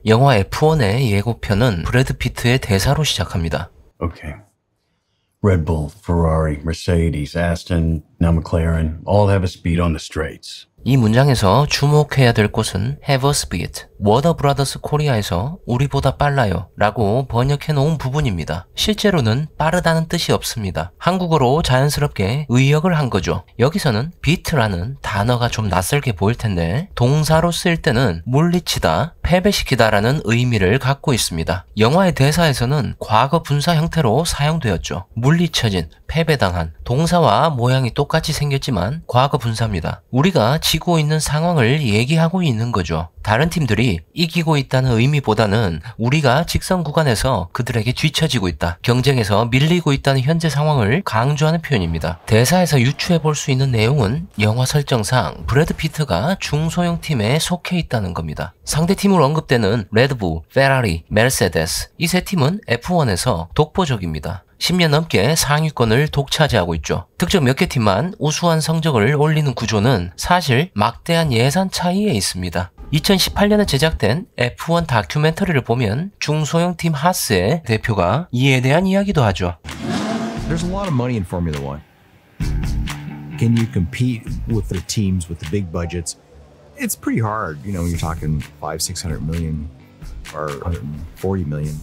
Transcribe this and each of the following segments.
영화 F1의 예고편은 브래드 피트의 대사로 시작합니다. Okay. Red Bull, Ferrari, Mercedes, Aston, now McLaren, all have a speed on the straights. 이 문장에서 주목해야 될 곳은 have a speed, 워너 브라더스 코리아에서 우리보다 빨라요 라고 번역해 놓은 부분입니다. 실제로는 빠르다는 뜻이 없습니다. 한국어로 자연스럽게 의역을 한 거죠. 여기서는 beat라는 단어가 좀 낯설게 보일 텐데 동사로 쓰일 때는 물리치다, 패배시키다 라는 의미를 갖고 있습니다. 영화의 대사에서는 과거 분사 형태로 사용되었죠. 물리쳐진, 패배당한, 동사와 모양이 똑같이 생겼지만 과거 분사입니다. 우리가 지고 있는 상황을 얘기하고 있는 거죠. 다른 팀들이 이기고 있다는 의미보다는 우리가 직선 구간에서 그들에게 뒤처지고 있다, 경쟁에서 밀리고 있다는 현재 상황을 강조하는 표현입니다. 대사에서 유추해 볼 수 있는 내용은 영화 설정상 브래드 피트가 중소형 팀에 속해 있다는 겁니다. 상대팀으로 언급되는 레드불, 페라리, 메르세데스, 이 세 팀은 F1에서 독보적입니다. 10년 넘게 상위권을 독차지하고 있죠. 특정 몇 개 팀만 우수한 성적을 올리는 구조는 사실 막대한 예산 차이에 있습니다. 2018년에 제작된 F1 다큐멘터리를 보면 중소형 팀 하스의 대표가 이에 대한 이야기도 하죠. There's a lot of money in Formula One. Can you compete with the teams with the big budgets? It's pretty hard, you know, you're talking 500-600 million or 140 million.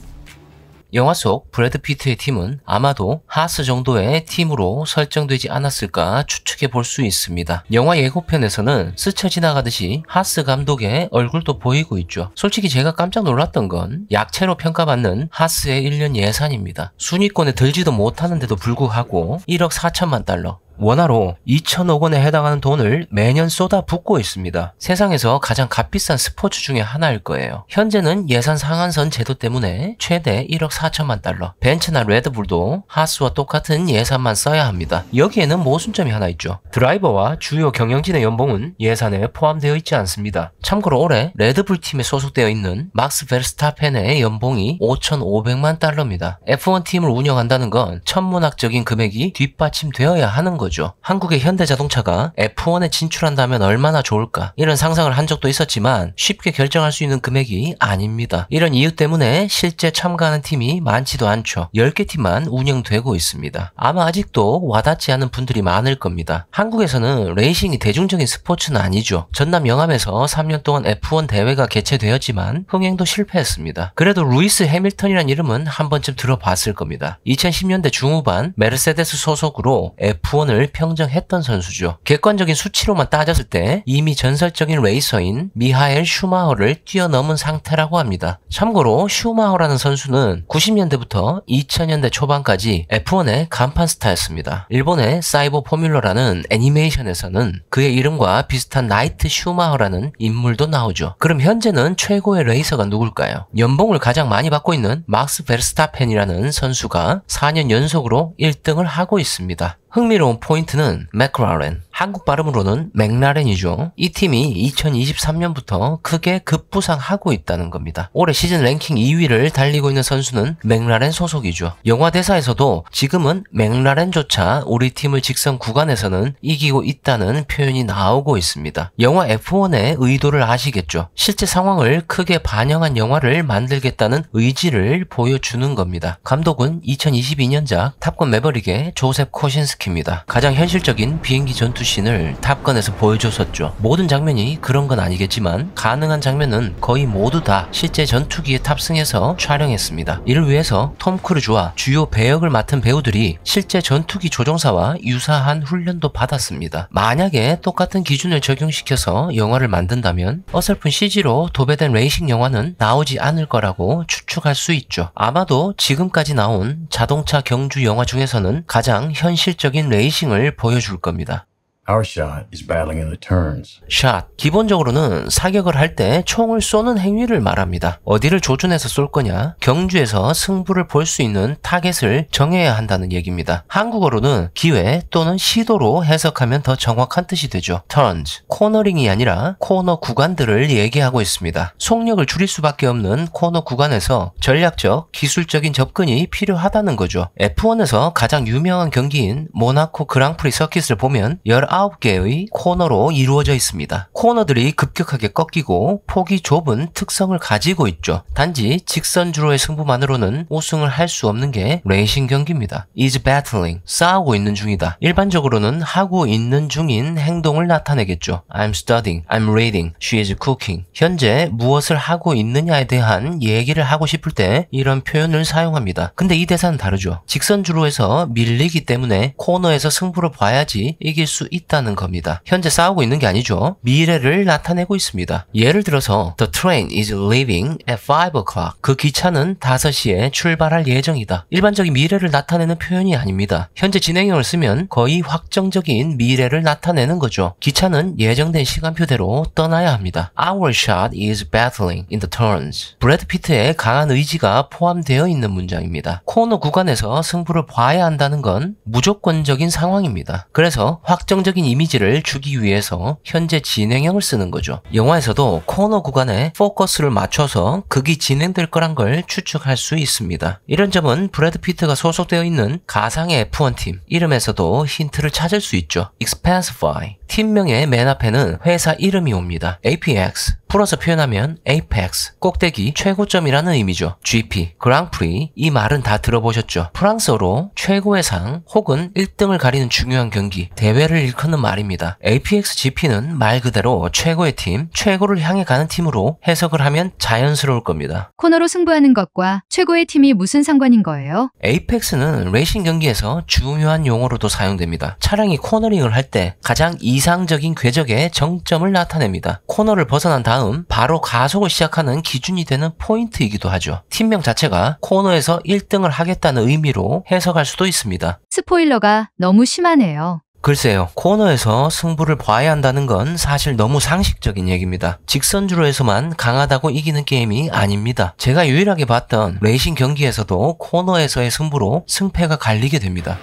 영화 속 브래드 피트의 팀은 아마도 하스 정도의 팀으로 설정되지 않았을까 추측해 볼 수 있습니다. 영화 예고편에서는 스쳐 지나가듯이 하스 감독의 얼굴도 보이고 있죠. 솔직히 제가 깜짝 놀랐던 건 약체로 평가받는 하스의 1년 예산입니다. 순위권에 들지도 못하는데도 불구하고 1억 4천만 달러. 원화로 2천억 원에 해당하는 돈을 매년 쏟아붓고 있습니다. 세상에서 가장 값비싼 스포츠 중에 하나일 거예요. 현재는 예산 상한선 제도 때문에 최대 1억 4천만 달러. 벤츠나 레드불도 하스와 똑같은 예산만 써야 합니다. 여기에는 모순점이 하나 있죠. 드라이버와 주요 경영진의 연봉은 예산에 포함되어 있지 않습니다. 참고로 올해 레드불 팀에 소속되어 있는 막스 베르스타펜의 연봉이 5,500만 달러입니다. F1 팀을 운영한다는 건 천문학적인 금액이 뒷받침되어야 하는 거죠. 한국의 현대자동차가 F1에 진출한다면 얼마나 좋을까, 이런 상상을 한 적도 있었지만 쉽게 결정할 수 있는 금액이 아닙니다. 이런 이유 때문에 실제 참가하는 팀이 많지도 않죠. 10개 팀만 운영되고 있습니다. 아마 아직도 와닿지 않은 분들이 많을 겁니다. 한국에서는 레이싱이 대중적인 스포츠는 아니죠. 전남 영암에서 3년 동안 F1 대회가 개최되었지만 흥행도 실패했습니다. 그래도 루이스 해밀턴이란 이름은 한 번쯤 들어봤을 겁니다. 2010년대 중후반 메르세데스 소속으로 F1을 평정했던 선수죠. 객관적인 수치로만 따졌을 때 이미 전설적인 레이서인 미하엘 슈마허를 뛰어넘은 상태라고 합니다. 참고로 슈마허라는 선수는 90년대부터 2000년대 초반까지 F1의 간판 스타였습니다. 일본의 사이버 포뮬러라는 애니메이션에서는 그의 이름과 비슷한 나이트 슈마허라는 인물도 나오죠. 그럼 현재는 최고의 레이서가 누굴까요? 연봉을 가장 많이 받고 있는 막스 베르스타펜이라는 선수가 4년 연속으로 1등을 하고 있습니다. 흥미로운 포인트는 맥라렌, 한국 발음으로는 맥라렌이죠. 이 팀이 2023년부터 크게 급부상하고 있다는 겁니다. 올해 시즌 랭킹 2위를 달리고 있는 선수는 맥라렌 소속이죠. 영화 대사에서도 지금은 맥라렌조차 우리 팀을 직선 구간에서는 이기고 있다는 표현이 나오고 있습니다. 영화 F1의 의도를 아시겠죠? 실제 상황을 크게 반영한 영화를 만들겠다는 의지를 보여주는 겁니다. 감독은 2022년작 탑건 매버릭의 조셉 코신스키입니다. 가장 현실적인 비행기 전투씬을 탑건에서 보여줬었죠. 모든 장면이 그런 건 아니겠지만 가능한 장면은 거의 모두 다 실제 전투기에 탑승해서 촬영했습니다. 이를 위해서 톰 크루즈와 주요 배역을 맡은 배우들이 실제 전투기 조종사와 유사한 훈련도 받았습니다. 만약에 똑같은 기준을 적용시켜서 영화를 만든다면 어설픈 CG로 도배된 레이싱 영화는 나오지 않을 거라고 추측할 수 있죠. 아마도 지금까지 나온 자동차 경주 영화 중에서는 가장 현실적인 레이싱을 보여줄 겁니다. Our shot is battling in the turns. 샷, 기본적으로는 사격을 할 때 총을 쏘는 행위를 말합니다. 어디를 조준해서 쏠 거냐, 경주에서 승부를 볼 수 있는 타겟을 정해야 한다는 얘기입니다. 한국어로는 기회 또는 시도로 해석하면 더 정확한 뜻이 되죠. turns, 코너링이 아니라 코너 구간들을 얘기하고 있습니다. 속력을 줄일 수밖에 없는 코너 구간에서 전략적, 기술적인 접근이 필요하다는 거죠. F1에서 가장 유명한 경기인 모나코 그랑프리 서킷을 보면 19개의 코너로 이루어져 있습니다. 코너들이 급격하게 꺾이고 폭이 좁은 특성을 가지고 있죠. 단지 직선주로의 승부만으로는 우승을 할 수 없는 게 레이싱 경기입니다. is battling, 싸우고 있는 중이다. 일반적으로는 하고 있는 중인 행동을 나타내겠죠. I'm studying, I'm reading, she is cooking. 현재 무엇을 하고 있느냐에 대한 얘기를 하고 싶을 때 이런 표현을 사용합니다. 근데 이 대사는 다르죠. 직선주로에서 밀리기 때문에 코너에서 승부를 봐야지 이길 수 있다는 겁니다. 현재 싸우고 있는 게 아니죠. 미래를 나타내고 있습니다. 예를 들어서 The train is leaving at 5 o'clock. 그 기차는 5시에 출발할 예정이다. 일반적인 미래를 나타내는 표현이 아닙니다. 현재 진행형을 쓰면 거의 확정적인 미래를 나타내는 거죠. 기차는 예정된 시간표대로 떠나야 합니다. Our shot is battling in the turns. 브래드 피트의 강한 의지가 포함되어 있는 문장입니다. 코너 구간에서 승부를 봐야 한다는 건 무조건적인 상황입니다. 그래서 확정적인 이미지를 주기 위해서 현재 진행형을 쓰는 거죠. 영화에서도 코너 구간에 포커스를 맞춰서 극이 진행될 거란 걸 추측할 수 있습니다. 이런 점은 브래드 피트가 소속되어 있는 가상의 F1 팀 이름에서도 힌트를 찾을 수 있죠. Expensify. 팀명의 맨 앞에는 회사 이름이 옵니다. APX. 풀어서 표현하면 Apex, 꼭대기, 최고점이라는 의미죠. GP, 그랑프리, 이 말은 다 들어보셨죠. 프랑스어로 최고의 상 혹은 1등을 가리는 중요한 경기, 대회를 일컫는 말입니다. APX GP는 말 그대로 최고의 팀, 최고를 향해 가는 팀으로 해석을 하면 자연스러울 겁니다. 코너로 승부하는 것과 최고의 팀이 무슨 상관인 거예요? 에이펙스는 레이싱 경기에서 중요한 용어로도 사용됩니다. 차량이 코너링을 할 때 가장 이상적인 궤적의 정점을 나타냅니다. 코너를 벗어난 다음 바로 가속을 시작하는 기준이 되는 포인트이기도 하죠. 팀명 자체가 코너에서 1등을 하겠다는 의미로 해석할 수도 있습니다. 스포일러가 너무 심하네요. 글쎄요, 코너에서 승부를 봐야 한다는 건 사실 너무 상식적인 얘기입니다. 직선주로에서만 강하다고 이기는 게임이 아닙니다. 제가 유일하게 봤던 레이싱 경기에서도 코너에서의 승부로 승패가 갈리게 됩니다.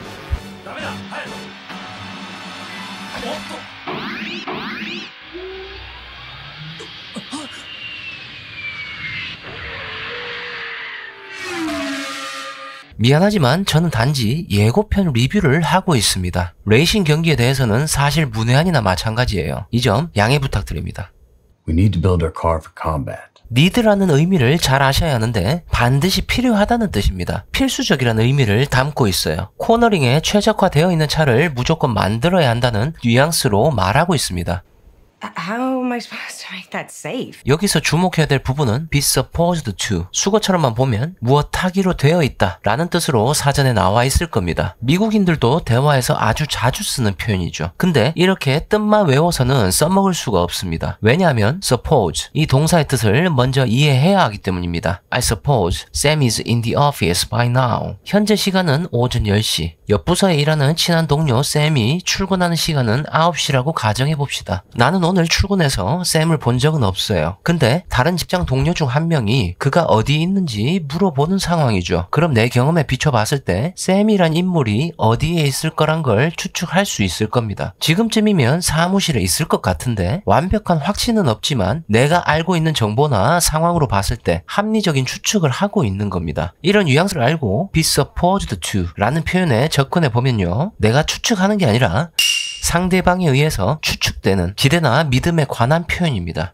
미안하지만 저는 단지 예고편 리뷰를 하고 있습니다. 레이싱 경기에 대해서는 사실 문외한이나 마찬가지예요. 이 점 양해 부탁드립니다. We need to build our car for combat. 니드라는 의미를 잘 아셔야 하는데 반드시 필요하다는 뜻입니다. 필수적이라는 의미를 담고 있어요. 코너링에 최적화되어 있는 차를 무조건 만들어야 한다는 뉘앙스로 말하고 있습니다. How am I supposed to make that safe? 여기서 주목해야 될 부분은 be supposed to, 수거처럼만 보면 무엇 하기로 되어 있다 라는 뜻으로 사전에 나와 있을 겁니다. 미국인들도 대화에서 아주 자주 쓰는 표현이죠. 근데 이렇게 뜻만 외워서는 써먹을 수가 없습니다. 왜냐하면 suppose, 이 동사의 뜻을 먼저 이해해야 하기 때문입니다. I suppose Sam is in the office by now. 현재 시간은 오전 10시. 옆 부서에 일하는 친한 동료 샘이 출근하는 시간은 9시라고 가정해봅시다. 나는 오늘 출근해서 샘을 본 적은 없어요. 근데 다른 직장 동료 중 한 명이 그가 어디 있는지 물어보는 상황이죠. 그럼 내 경험에 비춰봤을 때 샘이란 인물이 어디에 있을 거란 걸 추측할 수 있을 겁니다. 지금쯤이면 사무실에 있을 것 같은데 완벽한 확신은 없지만 내가 알고 있는 정보나 상황으로 봤을 때 합리적인 추측을 하고 있는 겁니다. 이런 뉘앙스를 알고 be supposed to 라는 표현에 접근해보면요. 내가 추측하는 게 아니라 상대방에 의해서 추측되는 기대나 믿음에 관한 표현입니다.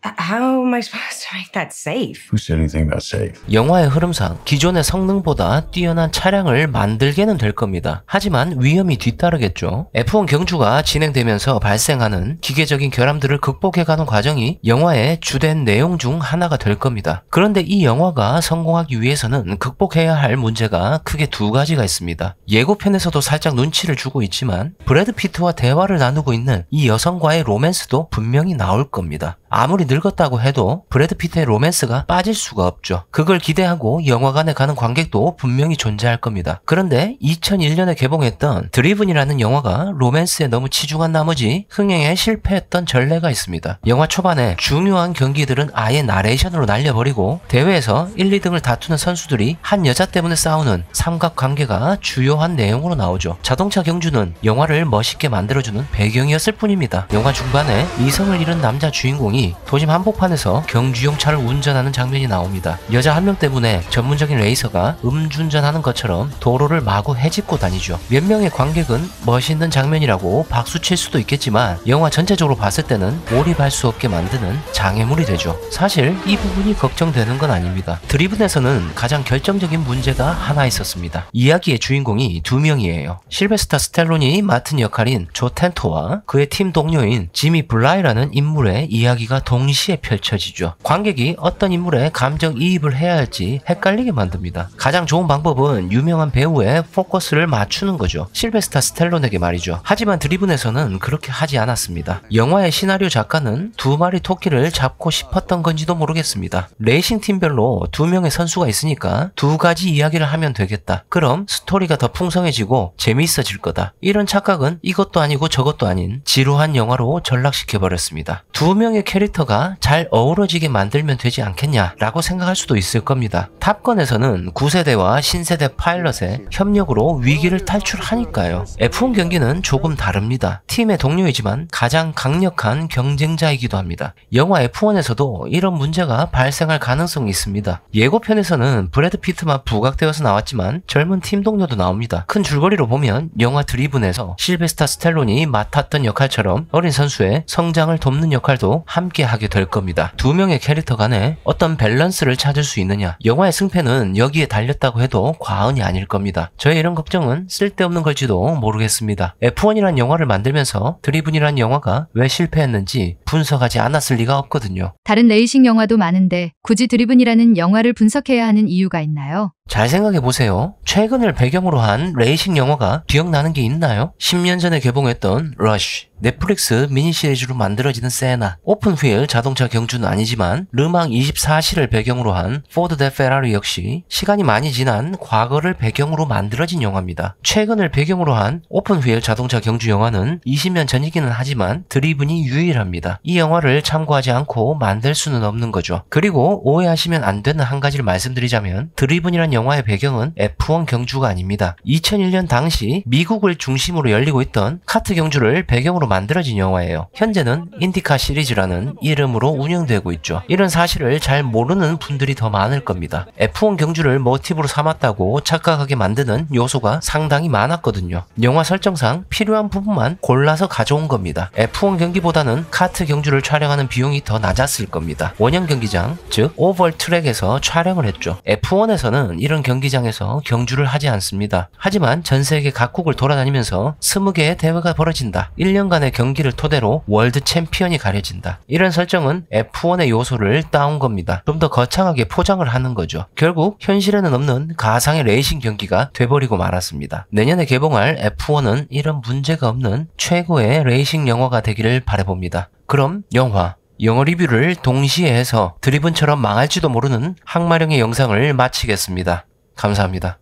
How am I supposed to make that safe? Who said anything about safe? 영화의 흐름상 기존의 성능보다 뛰어난 차량을 만들게는 될 겁니다. 하지만 위험이 뒤따르겠죠. F1 경주가 진행되면서 발생하는 기계적인 결함들을 극복해가는 과정이 영화의 주된 내용 중 하나가 될 겁니다. 그런데 이 영화가 성공하기 위해서는 극복해야 할 문제가 크게 두 가지가 있습니다. 예고편에서도 살짝 눈치를 주고 있지만 브래드 피트와 대화를 나누고 있는 이 여성과의 로맨스도 분명히 나올 겁니다. 아무리 늙었다고 해도 브래드 피트의 로맨스가 빠질 수가 없죠. 그걸 기대하고 영화관에 가는 관객도 분명히 존재할 겁니다. 그런데 2001년에 개봉했던 드리븐이라는 영화가 로맨스에 너무 치중한 나머지 흥행에 실패했던 전례가 있습니다. 영화 초반에 중요한 경기들은 아예 나레이션으로 날려버리고 대회에서 1, 2등을 다투는 선수들이 한 여자 때문에 싸우는 삼각관계가 주요한 내용으로 나오죠. 자동차 경주는 영화를 멋있게 만들어주는 배경이었을 뿐입니다. 영화 중반에 이성을 잃은 남자 주인공이 도저히 리무진 한복판에서 경주용 차를 운전하는 장면이 나옵니다. 여자 한 명 때문에 전문적인 레이서가 음주운전하는 것처럼 도로를 마구 헤집고 다니죠. 몇 명의 관객은 멋있는 장면이라고 박수칠 수도 있겠지만 영화 전체적으로 봤을 때는 몰입할 수 없게 만드는 장애물이 되죠. 사실 이 부분이 걱정되는 건 아닙니다. 드리븐에서는 가장 결정적인 문제가 하나 있었습니다. 이야기의 주인공이 두 명이에요. 실베스타 스텔론이 맡은 역할인 조 텐토와 그의 팀 동료인 지미 블라이라는 인물의 이야기가 동시에 펼쳐지죠. 관객이 어떤 인물에 감정이입을 해야 할지 헷갈리게 만듭니다. 가장 좋은 방법은 유명한 배우의 포커스를 맞추는 거죠. 실베스타 스텔론에게 말이죠. 하지만 드리븐에서는 그렇게 하지 않았습니다. 영화의 시나리오 작가는 두 마리 토끼를 잡고 싶었던 건지도 모르겠습니다. 레이싱 팀별로 두 명의 선수가 있으니까 두 가지 이야기를 하면 되겠다. 그럼 스토리가 더 풍성해지고 재미있어질 거다. 이런 착각은 이것도 아니고 저것도 아닌 지루한 영화로 전락시켜버렸습니다. 두 명의 캐릭터가 잘 어우러지게 만들면 되지 않겠냐라고 생각할 수도 있을 겁니다. 탑건에서는 9세대와 신세대 파일럿의 협력으로 위기를 탈출하니까요. F1 경기는 조금 다릅니다. 팀의 동료이지만 가장 강력한 경쟁자이기도 합니다. 영화 F1에서도 이런 문제가 발생할 가능성이 있습니다. 예고편에서는 브래드 피트만 부각되어서 나왔지만 젊은 팀 동료도 나옵니다. 큰 줄거리로 보면 영화 드리븐에서 실베스타 스텔론이 맡았던 역할처럼 어린 선수의 성장을 돕는 역할도 함께 하게 될 겁니다. 두 명의 캐릭터 간에 어떤 밸런스를 찾을 수 있느냐, 영화의 승패는 여기에 달렸다고 해도 과언이 아닐 겁니다. 저의 이런 걱정은 쓸데없는 걸지도 모르겠습니다. F1이란 영화를 만들면서 드리븐이란 영화가 왜 실패했는지 분석하지 않았을 리가 없거든요. 다른 레이싱 영화도 많은데 굳이 드리븐이라는 영화를 분석해야 하는 이유가 있나요? 잘 생각해보세요. 최근을 배경으로 한 레이싱 영화가 기억나는 게 있나요? 10년 전에 개봉했던 러쉬, 넷플릭스 미니 시리즈로 만들어지는 세나, 오픈 휠 자동차 경주는 아니지만 르망 24시를 배경으로 한 포드 대 페라리 역시 시간이 많이 지난 과거를 배경으로 만들어진 영화입니다. 최근을 배경으로 한 오픈 휠 자동차 경주 영화는 20년 전이기는 하지만 드리븐이 유일합니다. 이 영화를 참고하지 않고 만들 수는 없는 거죠. 그리고 오해하시면 안 되는 한 가지를 말씀드리자면 드리븐이란 영화의 배경은 F1 경주가 아닙니다. 2001년 당시 미국을 중심으로 열리고 있던 카트 경주를 배경으로 만들어진 영화예요. 현재는 인디카 시리즈라는 이름으로 운영되고 있죠. 이런 사실을 잘 모르는 분들이 더 많을 겁니다. F1 경주를 모티브로 삼았다고 착각하게 만드는 요소가 상당히 많았거든요. 영화 설정상 필요한 부분만 골라서 가져온 겁니다. F1 경기보다는 카트 경주를 촬영하는 비용이 더 낮았을 겁니다. 원형 경기장, 즉 오벌 트랙에서 촬영을 했죠. F1에서는 이런 경기장에서 경주를 하지 않습니다. 하지만 전 세계 각국을 돌아다니면서 20개의 대회가 벌어진다. 1년간의 경기를 토대로 월드 챔피언이 가려진다. 이런 설정은 F1의 요소를 따온 겁니다. 좀 더 거창하게 포장을 하는 거죠. 결국 현실에는 없는 가상의 레이싱 경기가 돼버리고 말았습니다. 내년에 개봉할 F1은 이런 문제가 없는 최고의 레이싱 영화가 되기를 바라봅니다. 그럼 영화 리뷰를 동시에 해서 드리븐처럼 망할지도 모르는 항마령의 영상을 마치겠습니다. 감사합니다.